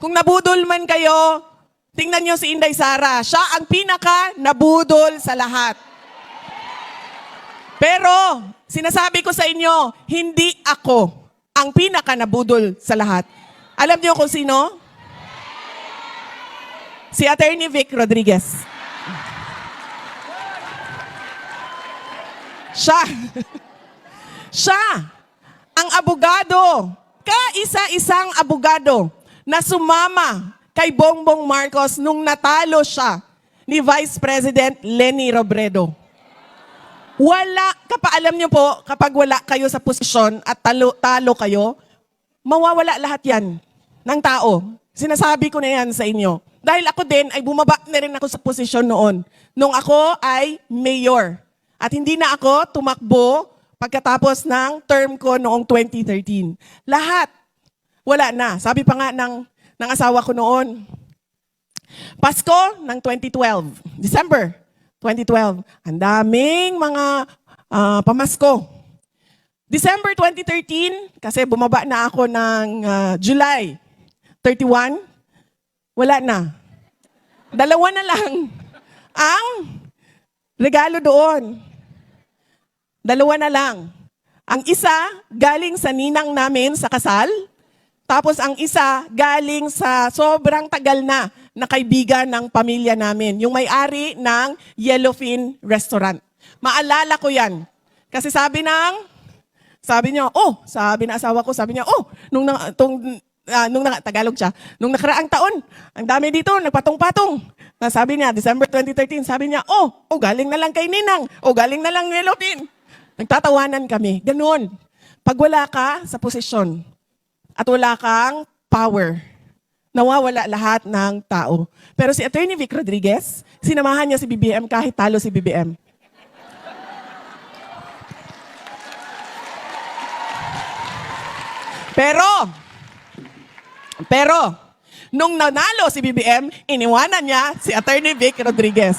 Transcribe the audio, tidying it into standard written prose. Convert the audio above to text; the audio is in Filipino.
Kung nabudol man kayo, tingnan nyo si Inday Sara. Siya ang pinaka nabudol sa lahat. Pero, sinasabi ko sa inyo, hindi ako ang pinaka nabudol sa lahat. Alam niyo kung sino? Si Attorney Vic Rodriguez. Siya ang abogado, kaisa-isang abogado na sumama kay Bongbong Marcos nung natalo siya ni Vice President Leni Robredo. Alam niyo po, kapag wala kayo sa posisyon at talo kayo, mawawala lahat yan ng tao. Sinasabi ko na yan sa inyo. Dahil ako din ay bumaba na rin ako sa posisyon noon. Nung ako ay mayor. At hindi na ako tumakbo pagkatapos ng term ko noong 2013. Lahat, wala na. Sabi pa nga ng asawa ko noon, Pasko ng 2012, December 2012, ang daming mga pamasko. December 2013, kasi bumaba na ako ng July 31, wala na. 2 na lang ang regalo doon. 2 na lang. Ang isa galing sa ninang namin sa kasal, tapos ang isa galing sa sobrang tagal na kaibigan ng pamilya namin, yung may-ari ng Yellowfin Restaurant. Maalala ko yan. Kasi sabi ng asawa ko, Tagalog siya, nung nakaraang taon, ang dami dito, nagpatong-patong. Sabi niya, December 2013, sabi niya, galing na lang kay Ninang, galing na lang Yellowfin. Nagtatawanan kami. Ganun. Pag wala ka sa posisyon at wala kang power, nawawala lahat ng tao. Pero si Attorney Vic Rodriguez, sinamahan niya si BBM kahit talo si BBM. Pero, nung nanalo si BBM, iniwanan niya si Attorney Vic Rodriguez.